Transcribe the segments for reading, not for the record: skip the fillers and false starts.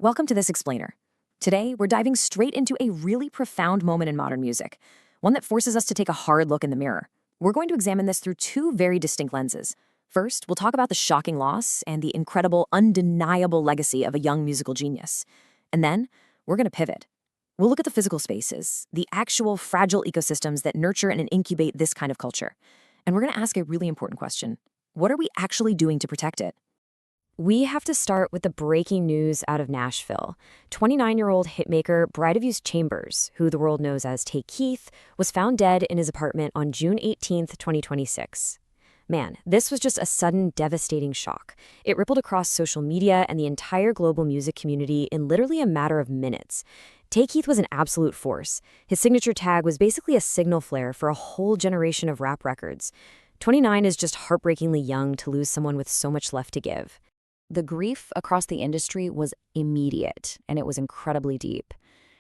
Welcome to This Explainer. Today, we're diving straight into a really profound moment in modern music, one that forces us to take a hard look in the mirror. We're going to examine this through two very distinct lenses. First, we'll talk about the shocking loss and the incredible, undeniable legacy of a young musical genius. And then, we're going to pivot. We'll look at the physical spaces, the actual fragile ecosystems that nurture and incubate this kind of culture. And we're going to ask a really important question. What are we actually doing to protect it? We have to start with the breaking news out of Nashville. 29-year-old hitmaker Brytavious Chambers, who the world knows as Tay Keith, was found dead in his apartment on June 18, 2026. Man, this was just a sudden, devastating shock. It rippled across social media and the entire global music community in literally a matter of minutes. Tay Keith was an absolute force. His signature tag was basically a signal flare for a whole generation of rap records. 29 is just heartbreakingly young to lose someone with so much left to give. The grief across the industry was immediate, and it was incredibly deep.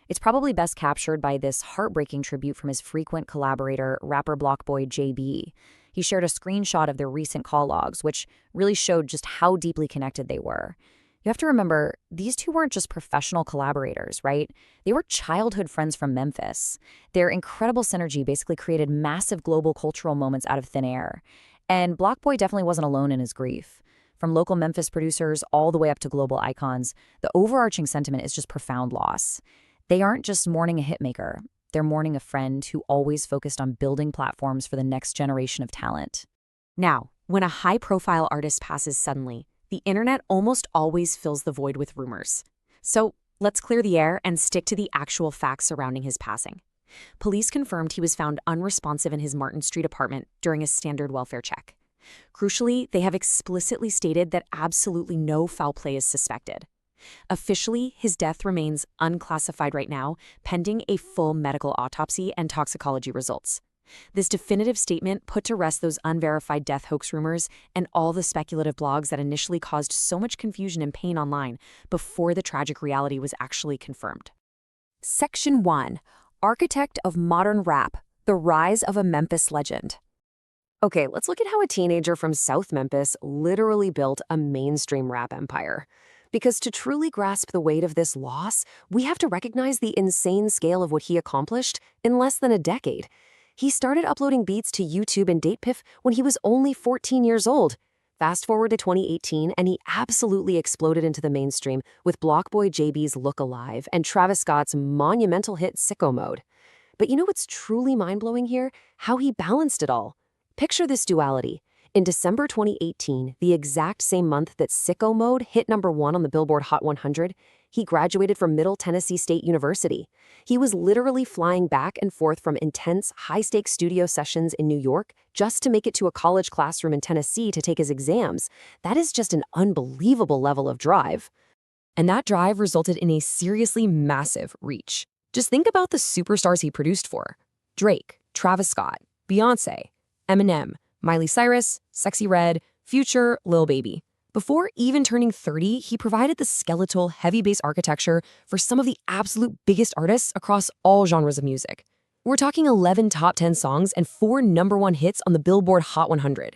It's probably best captured by this heartbreaking tribute from his frequent collaborator, rapper BlocBoy JB. He shared a screenshot of their recent call logs, which really showed just how deeply connected they were. You have to remember, these two weren't just professional collaborators, right? They were childhood friends from Memphis. Their incredible synergy basically created massive global cultural moments out of thin air. And BlocBoy definitely wasn't alone in his grief. From local Memphis producers all the way up to global icons, the overarching sentiment is just profound loss. They aren't just mourning a hitmaker. They're mourning a friend who always focused on building platforms for the next generation of talent. Now, when a high-profile artist passes suddenly, the internet almost always fills the void with rumors. So let's clear the air and stick to the actual facts surrounding his passing. Police confirmed he was found unresponsive in his Martin Street apartment during a standard welfare check. Crucially, they have explicitly stated that absolutely no foul play is suspected. Officially, his death remains unclassified right now, pending a full medical autopsy and toxicology results. This definitive statement put to rest those unverified death hoax rumors and all the speculative blogs that initially caused so much confusion and pain online before the tragic reality was actually confirmed. Section 1. Architect of Modern Rap, the Rise of a Memphis Legend. Okay, let's look at how a teenager from South Memphis literally built a mainstream rap empire. Because to truly grasp the weight of this loss, we have to recognize the insane scale of what he accomplished in less than a decade. He started uploading beats to YouTube and DatePiff when he was only 14 years old. Fast forward to 2018, and he absolutely exploded into the mainstream with BlocBoy JB's Look Alive and Travis Scott's monumental hit Sicko Mode. But you know what's truly mind-blowing here? How he balanced it all. Picture this duality. In December 2018, the exact same month that Sicko Mode hit #1 on the Billboard Hot 100, he graduated from Middle Tennessee State University. He was literally flying back and forth from intense, high-stakes studio sessions in New York just to make it to a college classroom in Tennessee to take his exams. That is just an unbelievable level of drive. And that drive resulted in a seriously massive reach. Just think about the superstars he produced for. Drake, Travis Scott, Beyoncé, Eminem, Miley Cyrus, Sexy Red, Future, Lil Baby. Before even turning 30, he provided the skeletal, heavy bass architecture for some of the absolute biggest artists across all genres of music. We're talking 11 top 10 songs and 4 #1 hits on the Billboard Hot 100.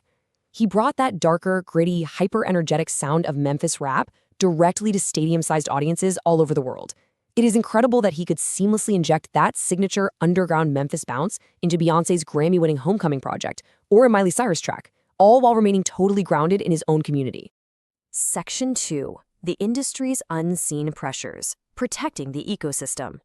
He brought that darker, gritty, hyper-energetic sound of Memphis rap directly to stadium-sized audiences all over the world. It is incredible that he could seamlessly inject that signature underground Memphis bounce into Beyoncé's Grammy-winning Homecoming project or a Miley Cyrus track, all while remaining totally grounded in his own community. Section 2. The industry's unseen pressures, protecting the ecosystem.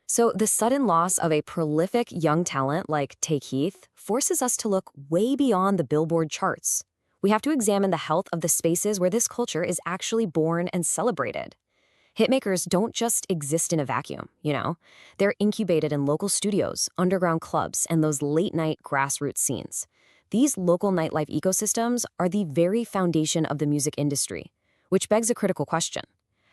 So the sudden loss of a prolific young talent like Tay Keith forces us to look way beyond the Billboard charts. We have to examine the health of the spaces where this culture is actually born and celebrated. Hitmakers don't just exist in a vacuum, you know? They're incubated in local studios, underground clubs, and those late-night grassroots scenes. These local nightlife ecosystems are the very foundation of the music industry, which begs a critical question.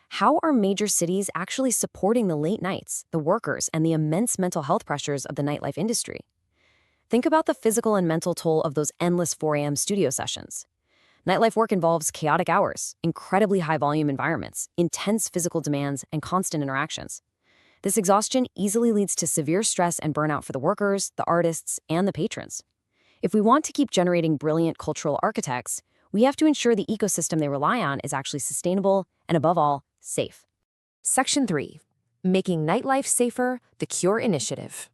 How are major cities actually supporting the late nights, the workers, and the immense mental health pressures of the nightlife industry? Think about the physical and mental toll of those endless 4 a.m. studio sessions. Nightlife work involves chaotic hours, incredibly high-volume environments, intense physical demands, and constant interactions. This exhaustion easily leads to severe stress and burnout for the workers, the artists, and the patrons. If we want to keep generating brilliant cultural architects, we have to ensure the ecosystem they rely on is actually sustainable and, above all, safe. Section 3. Making Nightlife Safer, the Cure Initiative.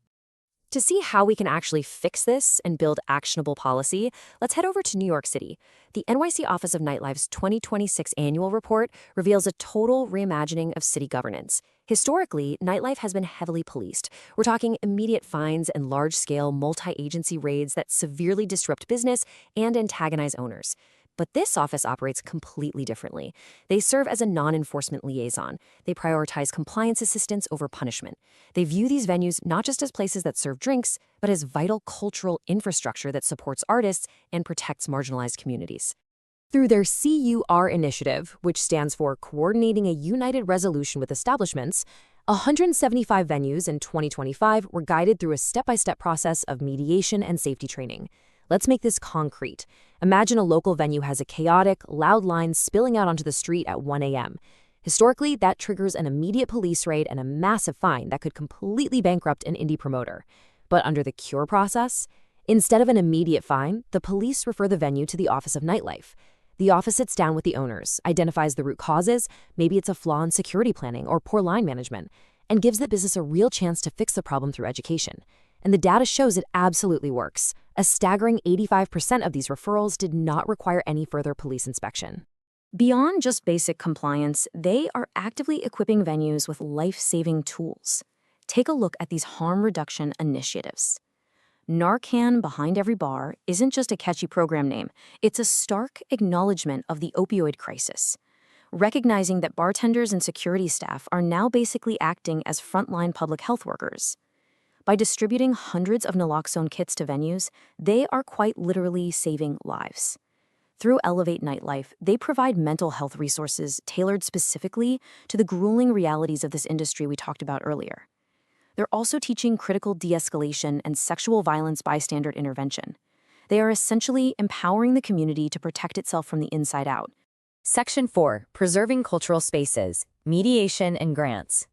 To see how we can actually fix this and build actionable policy, let's head over to New York City. The NYC Office of Nightlife's 2026 annual report reveals a total reimagining of city governance. Historically, nightlife has been heavily policed. We're talking immediate fines and large-scale multi-agency raids that severely disrupt business and antagonize owners. But this office operates completely differently. They serve as a non-enforcement liaison. They prioritize compliance assistance over punishment. They view these venues not just as places that serve drinks, but as vital cultural infrastructure that supports artists and protects marginalized communities. Through their CUR initiative, which stands for Coordinating a United Resolution with Establishments, 175 venues in 2025 were guided through a step-by-step process of mediation and safety training. Let's make this concrete. Imagine a local venue has a chaotic, loud line spilling out onto the street at 1 a.m. Historically, that triggers an immediate police raid and a massive fine that could completely bankrupt an indie promoter. But under the cure process, instead of an immediate fine, the police refer the venue to the Office of Nightlife. The office sits down with the owners, identifies the root causes, maybe it's a flaw in security planning or poor line management, and gives the business a real chance to fix the problem through education. And the data shows it absolutely works. A staggering 85% of these referrals did not require any further police inspection. Beyond just basic compliance, they are actively equipping venues with life-saving tools. Take a look at these harm reduction initiatives. Narcan Behind Every Bar isn't just a catchy program name, it's a stark acknowledgement of the opioid crisis. Recognizing that bartenders and security staff are now basically acting as frontline public health workers. By distributing hundreds of naloxone kits to venues, they are quite literally saving lives. Through Elevate Nightlife, they provide mental health resources tailored specifically to the grueling realities of this industry we talked about earlier. They're also teaching critical de-escalation and sexual violence bystander intervention. They are essentially empowering the community to protect itself from the inside out. Section 4. Preserving Cultural Spaces, Mediation and Grants.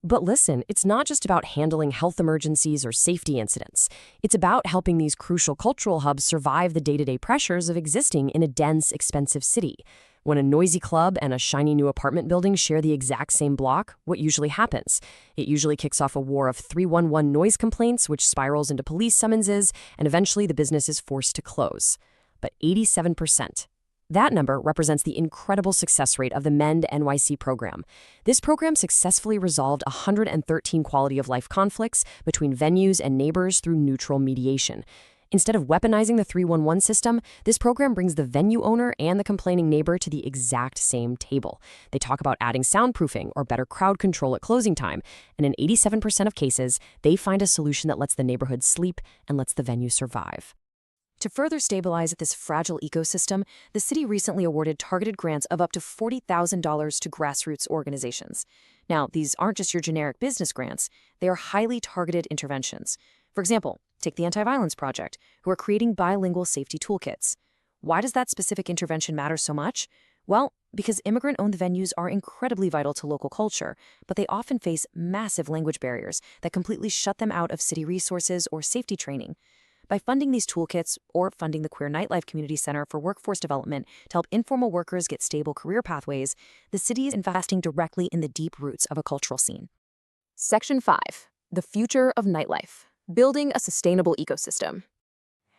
But listen, it's not just about handling health emergencies or safety incidents. It's about helping these crucial cultural hubs survive the day-to-day pressures of existing in a dense, expensive city. When a noisy club and a shiny new apartment building share the exact same block, what usually happens? It usually kicks off a war of 311 noise complaints, which spirals into police summonses, and eventually the business is forced to close. But 87%. That number represents the incredible success rate of the MEND NYC program. This program successfully resolved 113 quality of life conflicts between venues and neighbors through neutral mediation. Instead of weaponizing the 311 system, this program brings the venue owner and the complaining neighbor to the exact same table. They talk about adding soundproofing or better crowd control at closing time, and in 87% of cases, they find a solution that lets the neighborhood sleep and lets the venue survive. To further stabilize this fragile ecosystem, the city recently awarded targeted grants of up to $40,000 to grassroots organizations. Now, these aren't just your generic business grants, they are highly targeted interventions. For example, take the Anti-Violence Project, who are creating bilingual safety toolkits. Why does that specific intervention matter so much? Well, because immigrant-owned venues are incredibly vital to local culture, but they often face massive language barriers that completely shut them out of city resources or safety training. By funding these toolkits or funding the Queer Nightlife Community Center for Workforce Development to help informal workers get stable career pathways, the city is investing directly in the deep roots of a cultural scene. Section 5. The Future of Nightlife. Building a Sustainable Ecosystem.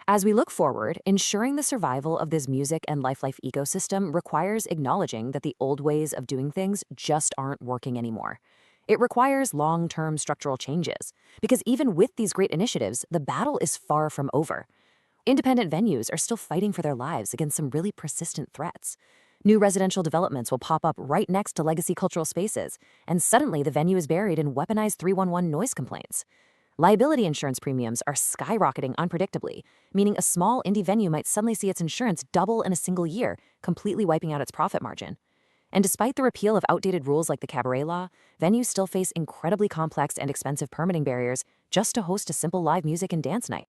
As we look forward, ensuring the survival of this music and life ecosystem requires acknowledging that the old ways of doing things just aren't working anymore. It requires long-term structural changes, because even with these great initiatives, the battle is far from over. Independent venues are still fighting for their lives against some really persistent threats. New residential developments will pop up right next to legacy cultural spaces, and suddenly the venue is buried in weaponized 311 noise complaints. Liability insurance premiums are skyrocketing unpredictably, meaning a small indie venue might suddenly see its insurance double in a single year, completely wiping out its profit margin. And despite the repeal of outdated rules like the cabaret law, venues still face incredibly complex and expensive permitting barriers just to host a simple live music and dance night.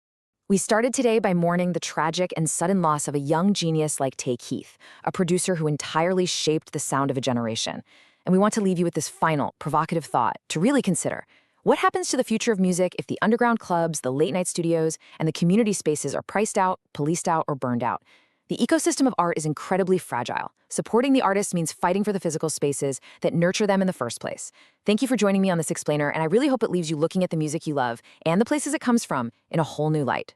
We started today by mourning the tragic and sudden loss of a young genius like Tay Keith, a producer who entirely shaped the sound of a generation. And we want to leave you with this final, provocative thought to really consider. What happens to the future of music if the underground clubs, the late-night studios, and the community spaces are priced out, policed out, or burned out? The ecosystem of art is incredibly fragile. Supporting the artist means fighting for the physical spaces that nurture them in the first place. Thank you for joining me on this explainer, and I really hope it leaves you looking at the music you love and the places it comes from in a whole new light.